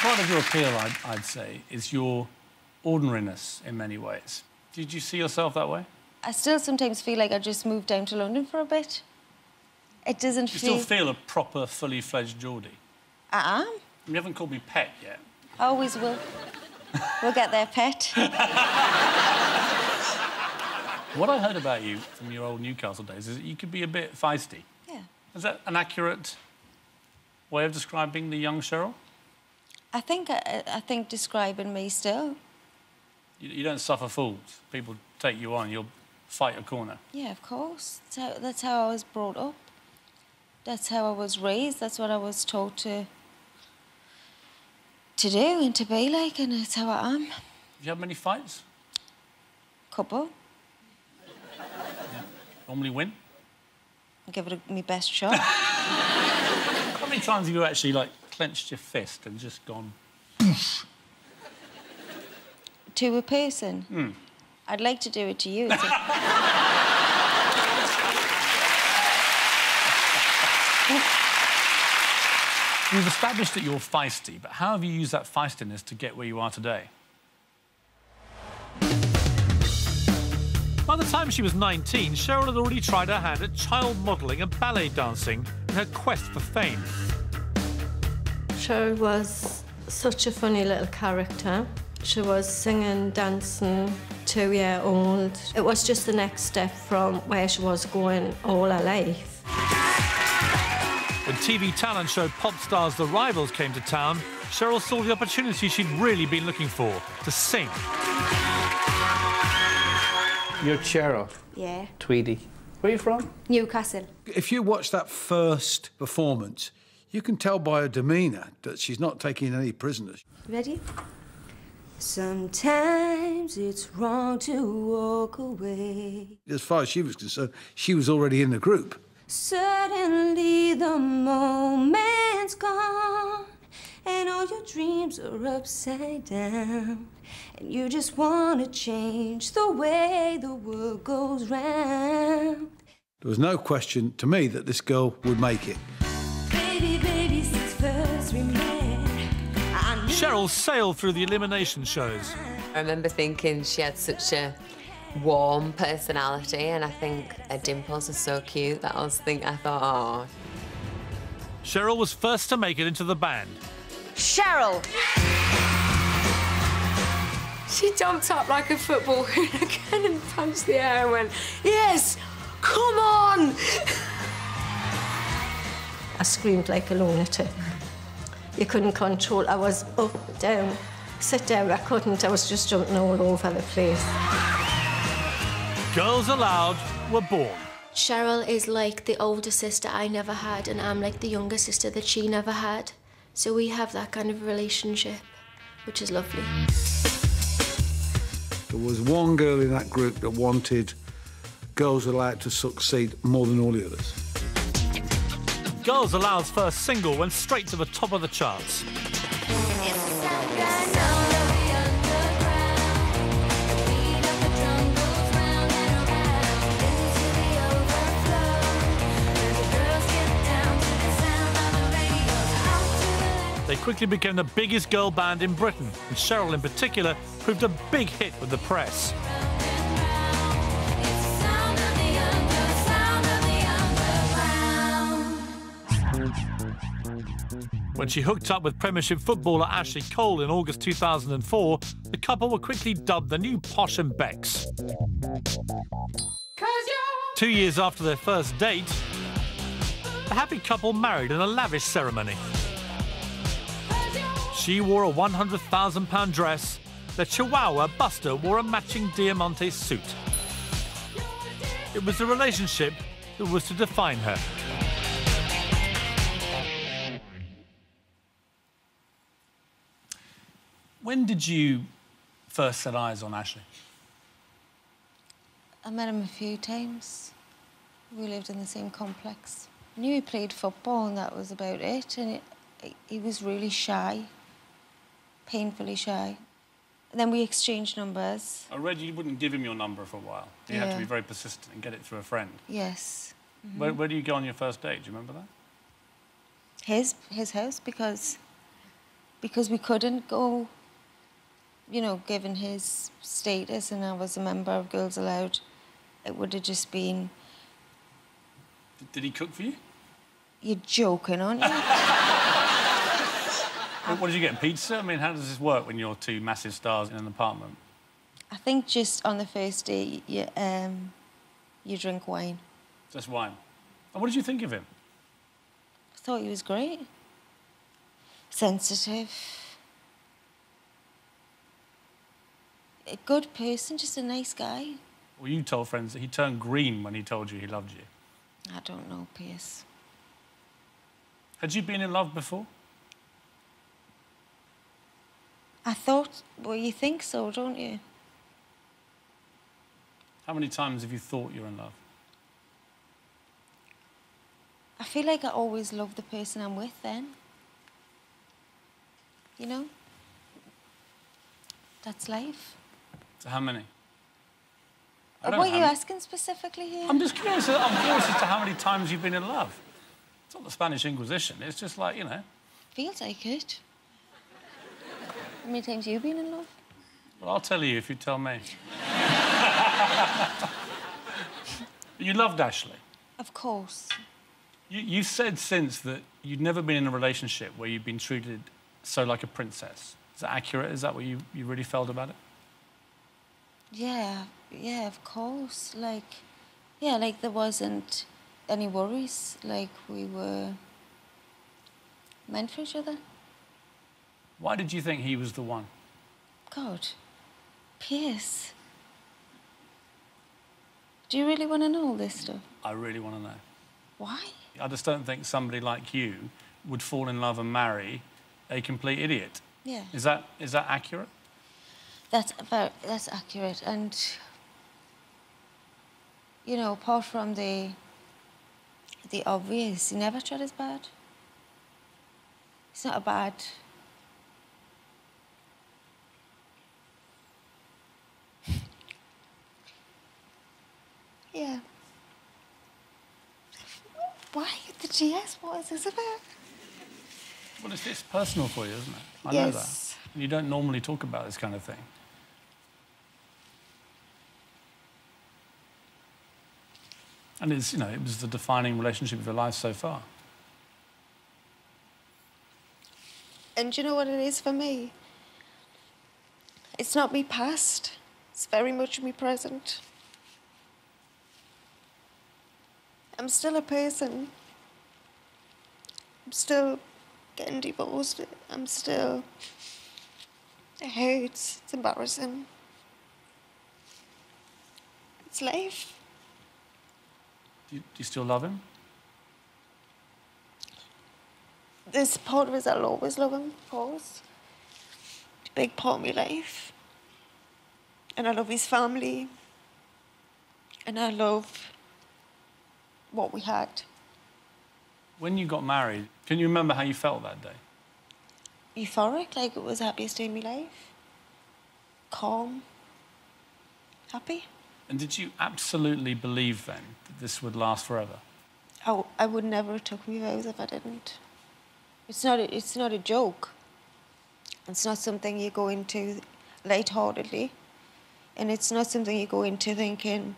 Part of your appeal, I'd say, is your ordinariness in many ways. Did you see yourself that way? I still sometimes feel like I just moved down to London for a bit. It doesn't feel... You still feel a proper, fully-fledged Geordie? I am. You haven't called me Pet yet. I always will. We'll get there, Pet. What I heard about you from your old Newcastle days is that you could be a bit feisty. Yeah. Is that an accurate way of describing the young Cheryl? I think describing me still. You don't suffer fools. People take you on, you'll fight a corner. Yeah, of course. That's how I was brought up. That's how I was raised. That's what I was taught to do and to be like, and that's how I am. Have you had many fights? Couple. Yeah. Normally win? I'll give it my best shot. How many times have you actually, like, clenched your fist and just gone... To a person? Mm. I'd like to do it to you. You've established that you're feisty, but how have you used that feistiness to get where you are today? By the time she was 19, Cheryl had already tried her hand at child modelling and ballet dancing in her quest for fame. Cheryl was such a funny little character. She was singing, dancing, 2-year-old. It was just the next step from where she was going all her life. When TV talent show Pop Stars The Rivals came to town, Cheryl saw the opportunity she'd really been looking for, to sing. You're Cheryl? Yeah. Tweedy. Where are you from? Newcastle. If you watch that first performance, you can tell by her demeanour that she's not taking any prisoners. Ready? Sometimes it's wrong to walk away. As far as she was concerned, she was already in the group. Suddenly the moment's gone and all your dreams are upside down and you just want to change the way the world goes round. There was no question to me that this girl would make it. Baby, baby, since first we met, Cheryl sailed through the elimination shows. I remember thinking she had such a warm personality, and I think her dimples are so cute that I thought, oh. Cheryl was first to make it into the band. Cheryl! She jumped up like a football hooligan and punched the air and went, yes, come on! I screamed like a lunatic. You couldn't control. I was up, down, sit down. I couldn't. I was just jumping all over the place. Girls Aloud were born. Cheryl is like the older sister I never had, and I'm like the younger sister that she never had. So we have that kind of relationship, which is lovely. There was one girl in that group that wanted Girls Aloud to succeed more than all the others. Girls Aloud's first single went straight to the top of the charts. They quickly became the biggest girl band in Britain, and Cheryl in particular proved a big hit with the press. When she hooked up with Premiership footballer Ashley Cole in August 2004, the couple were quickly dubbed the new Posh and Becks. 2 years after their first date, the happy couple married in a lavish ceremony. She wore a £100,000 dress. Their Chihuahua, Buster, wore a matching Diamante suit. It was the relationship that was to define her. When did you first set eyes on Ashley? I met him a few times. We lived in the same complex. I knew he played football and that was about it. And he was really shy, painfully shy. And then we exchanged numbers. I read you wouldn't give him your number for a while. You had to be very persistent and get it through a friend. Yes. Where do you go on your first date? Do you remember that? His house, because because we couldn't go, you know, given his status and I was a member of Girls Aloud, it would have just been... Did he cook for you? You're joking, aren't you? What did you get, pizza? I mean, how does this work when you're two massive stars in an apartment? I think just on the first day, you drink wine. Just wine. And what did you think of him? I thought he was great. Sensitive. A good person, just a nice guy. Well, you told friends that he turned green when he told you he loved you. I don't know, Piers. Had you been in love before? I thought, well, you think so, don't you? How many times have you thought you're in love? I feel like I always love the person I'm with then. You know? That's life. So how many? What are you asking specifically here? I'm just curious. I'm curious as to how many times you've been in love. It's not the Spanish Inquisition. It's just like, you know. Feels like it. How many times have you been in love? Well, I'll tell you if you tell me. You loved Ashley? Of course. You said since that you'd never been in a relationship where you'd been treated so like a princess. Is that accurate? Is that what you really felt about it? Yeah, of course. Like there wasn't any worries. Like we were meant for each other. Why did you think he was the one? God, Piers. Do you really want to know all this stuff? I really want to know. Why? I just don't think somebody like you would fall in love and marry a complete idiot. Yeah. Is that accurate? That's accurate, and you know, apart from the obvious, he never tried as bad. He's not a bad. Yeah. Why the GS? What is this about? Well, it's personal for you, isn't it? I Yes. know that. You don't normally talk about this kind of thing. And it's, you know, it was the defining relationship of your life so far. And do you know what it is for me? It's not me past. It's very much me present. I'm still a person. I'm still getting divorced. I'm still... It hurts. It's embarrassing. It's life. Do you still love him? There's part of us I'll always love him, of course. It's a big part of my life. And I love his family. And I love what we had. When you got married, can you remember how you felt that day? Euphoric, like it was the happiest day of my life. Calm. Happy. And did you absolutely believe then that this would last forever? I would never have took my vows if I didn't. It's not a joke. It's not something you go into lightheartedly. And it's not something you go into thinking,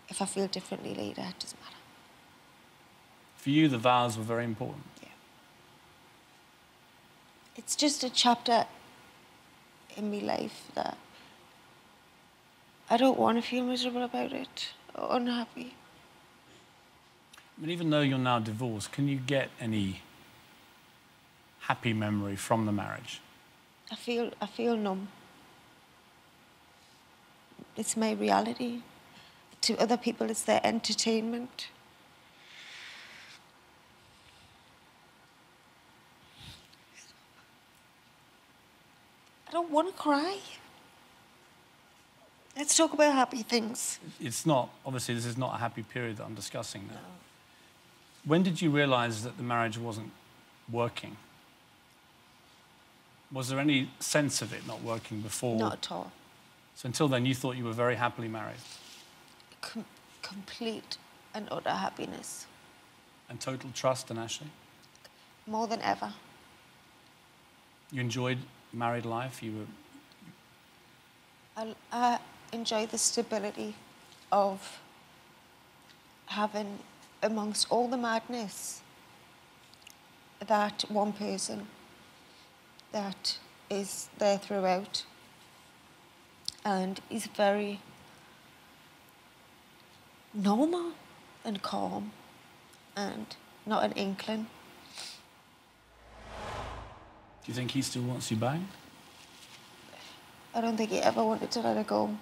if I feel differently later, it doesn't matter. For you, the vows were very important. Yeah. It's just a chapter in my life that I don't want to feel miserable about it or unhappy. I mean, even though you're now divorced, can you get any happy memory from the marriage? I feel numb. It's my reality. To other people, it's their entertainment. I don't want to cry. Let's talk about happy things. It's not, obviously, this is not a happy period that I'm discussing now. No. When did you realise that the marriage wasn't working? Was there any sense of it not working before? Not at all. So until then, you thought you were very happily married? Complete and utter happiness. And total trust in Ashley? More than ever. You enjoyed married life? You were... I enjoy the stability of having, amongst all the madness, that one person that is there throughout. And he's very normal and calm and not an inkling. Do you think he still wants you back? I don't think he ever wanted to let her go.